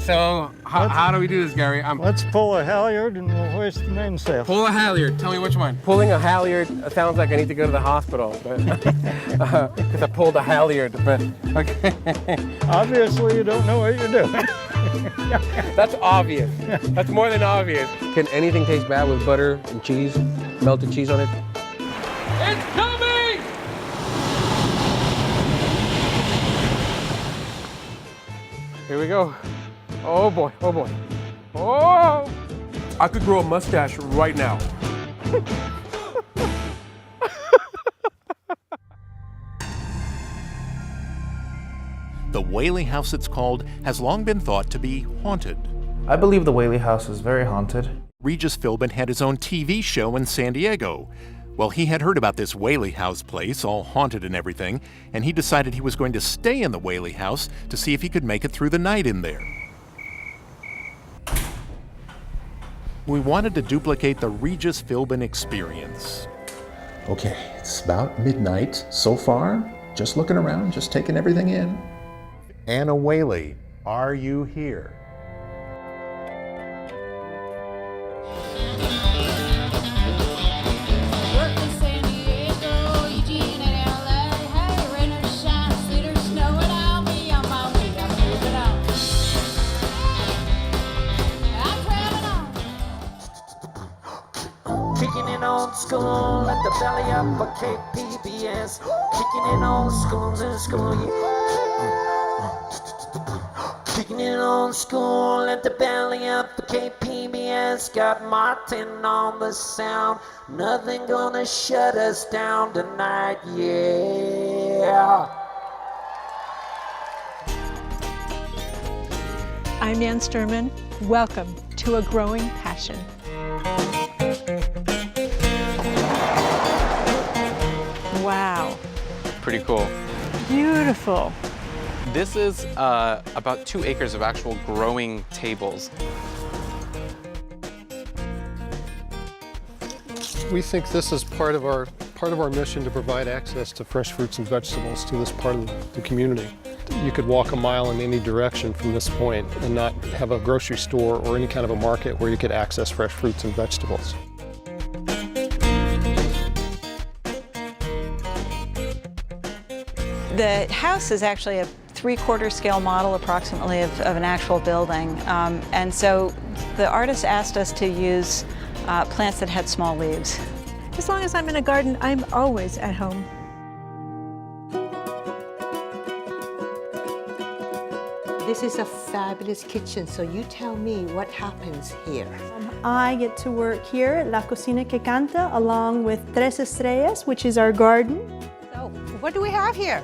So, how do we do this, Gary? Let's pull a halyard and we'll hoist the mainsail. Pull a halyard. Tell me which one. Pulling a halyard sounds like I need to go to the hospital, but because I pulled a halyard. But okay. Obviously, you don't know what you're doing. That's obvious. That's more than obvious. Can anything taste bad with butter and cheese, melted cheese on it? It's coming! Here we go. Oh boy, oh boy. Oh! I could grow a mustache right now. The Whaley House, it's called, has long been thought to be haunted. I believe the Whaley House is very haunted. Regis Philbin had his own TV show in San Diego. Well, he had heard about this Whaley House place, all haunted and everything, and he decided he was going to stay in the Whaley House to see if he could make it through the night in there. We wanted to duplicate the Regis Philbin experience. Okay, it's about midnight so far. Just looking around, just taking everything in. Anna Whaley, are you here? Kicking in old school at the belly up for KPBS. Kicking in old schools in school. Kicking in old school at the belly up for KPBS. Got Martin on the sound. Nothing gonna shut us down tonight, yeah. I'm Nan Sturman. Welcome to A Growing Passion. Wow. Pretty cool. Beautiful. This is about 2 acres of actual growing tables. We think this is part of our mission to provide access to fresh fruits and vegetables to this part of the community. You could walk a mile in any direction from this point and not have a grocery store or any kind of a market where you could access fresh fruits and vegetables. The house is actually a 3/4 scale model approximately of an actual building. And so the artist asked us to use plants that had small leaves. As long as I'm in a garden, I'm always at home. This is a fabulous kitchen, so you tell me what happens here. I get to work here at La Cocina que Canta along with Tres Estrellas, which is our garden. So, what do we have here?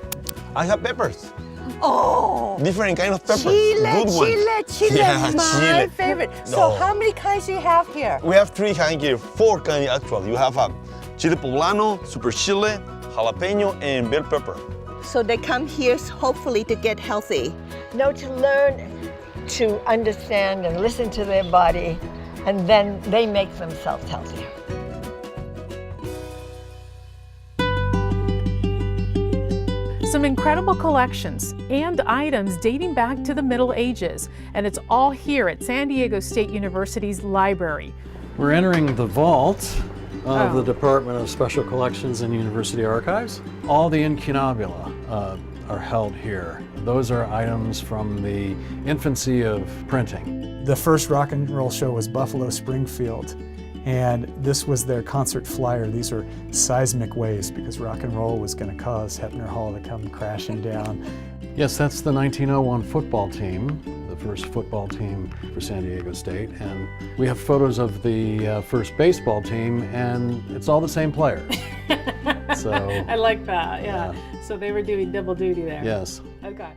I have peppers. Oh! Different kind of peppers. Chile, Good ones. Chile, Yeah, my chile. favorite. No. So how many kinds do you have here? We have 3 kinds here, 4 kinds actually. You have a chile poblano, super chile, jalapeno, and bell pepper. So they come here hopefully to get healthy. No, to learn to understand and listen to their body, and then they make themselves healthier. Some incredible collections and items dating back to the Middle Ages, and it's all here at San Diego State University's library. We're entering the vault of the Department of Special Collections and University Archives. All the incunabula are held here. Those are items from the infancy of printing. The first rock and roll show was Buffalo Springfield, and this was their concert flyer. These are seismic waves because rock and roll was going to cause Hepner Hall to come crashing down. Yes, that's the 1901 football team, the first football team for San Diego State, and we have photos of the first baseball team, and it's all the same player. So I like that, yeah. So they were doing double duty there. Yes. Okay.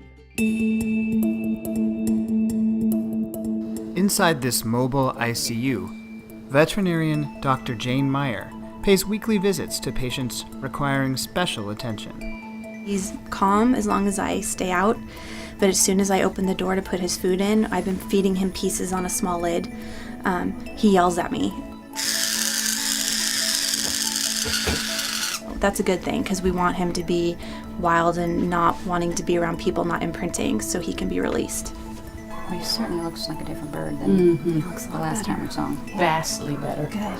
Inside this mobile ICU, veterinarian Dr. Jane Meyer pays weekly visits to patients requiring special attention. He's calm as long as I stay out, but as soon as I open the door to put his food in, I've been feeding him pieces on a small lid. He yells at me. That's a good thing because we want him to be wild and not wanting to be around people, not imprinting, so he can be released. Well, he certainly looks like a different bird than he looks the last time we saw him. Vastly better. Good.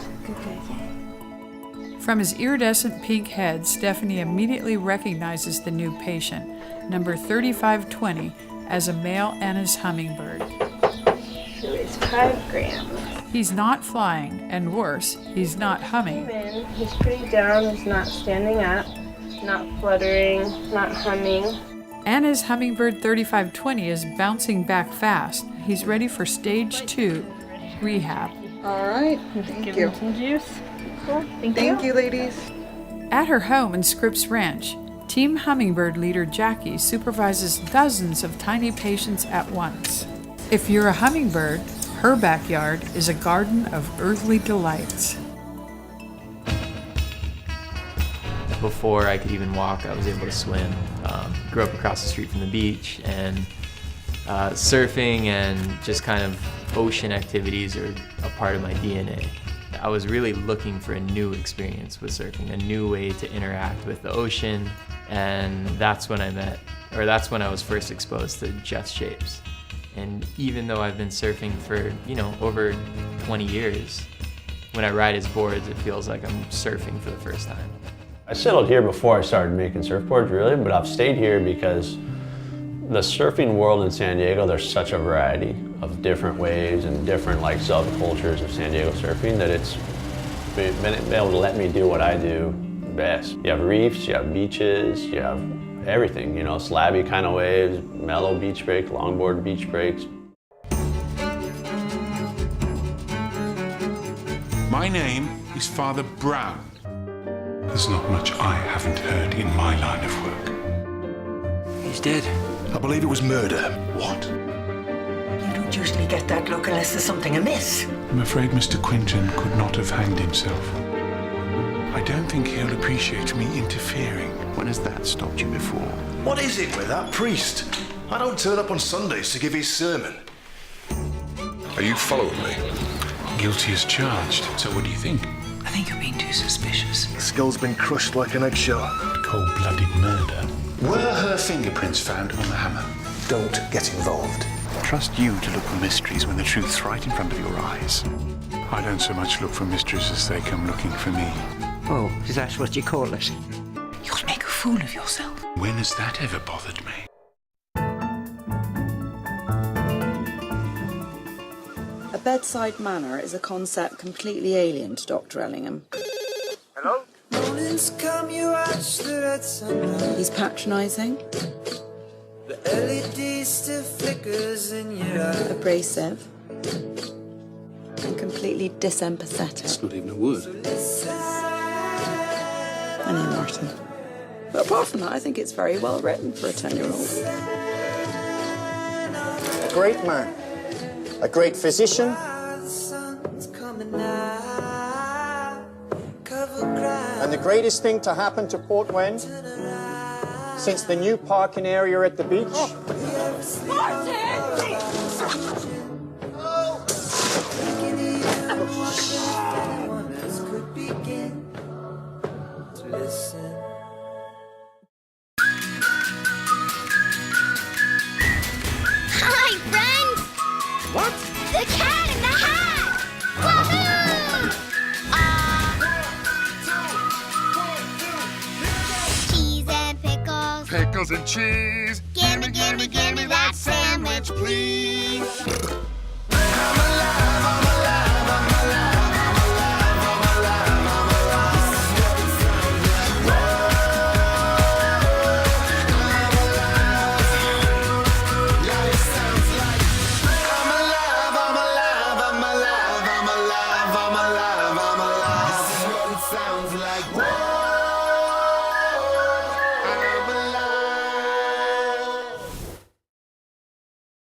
From his iridescent pink head, Stephanie immediately recognizes the new patient, number 3520, as a male Anna's hummingbird. So it's 5 grams. He's not flying, and worse, he's not humming. He's pretty down, he's not standing up, not fluttering, not humming. Anna's hummingbird 3520 is bouncing back fast. He's ready for stage 2, rehab. All right, thank you. Some juice. Cool. Thank you, ladies. At her home in Scripps Ranch, Team Hummingbird leader Jackie supervises dozens of tiny patients at once. If you're a hummingbird, her backyard is a garden of earthly delights. Before I could even walk, I was able to swim. Grew up across the street from the beach, and surfing and just kind of ocean activities are a part of my DNA. I was really looking for a new experience with surfing, a new way to interact with the ocean, and that's when I was first exposed to Jeff's shapes. And even though I've been surfing for, over 20 years, when I ride his boards, it feels like I'm surfing for the first time. I settled here before I started making surfboards, really, but I've stayed here because the surfing world in San Diego, there's such a variety of different waves and different subcultures of San Diego surfing that it's been able to let me do what I do best. You have reefs, you have beaches, you have everything, slabby kind of waves, mellow beach breaks, longboard beach breaks. My name is Father Brown. There's not much I haven't heard in my line of work. He's dead. I believe it was murder. What? You don't usually get that look unless there's something amiss. I'm afraid Mr. Quinton could not have hanged himself. I don't think he'll appreciate me interfering. When has that stopped you before? What is it with that priest? I don't turn up on Sundays to give his sermon. Are you following me? Guilty as charged. So what do you think? I think you're being too suspicious. The skull's been crushed like an eggshell. Cold-blooded murder. Were her fingerprints found on the hammer? Don't get involved. Trust you to look for mysteries when the truth's right in front of your eyes. I don't so much look for mysteries as they come looking for me. Oh, is that what you call it? You'll make a fool of yourself. When has that ever bothered me? A bedside manner is a concept completely alien to Dr. Ellingham. Hello? Mornings come, you watch the red sunrise. He's patronising. The LED still flickers in your eye. Abrasive. And completely disempathetic. It's not even a word. I know, Martin. But apart from that, I think it's very well written for a 10-year-old. A great man. A great physician. And the greatest thing to happen to Port Wend since the new parking area at the beach. Hi, friends! What? The Cat in the Hat! Woohoo! Cheese and pickles. Pickles and cheese. Gimme, gimme, gimme that sandwich, please. I'm alive, I'm alive, I'm alive. This is what it sounds like. Whoa.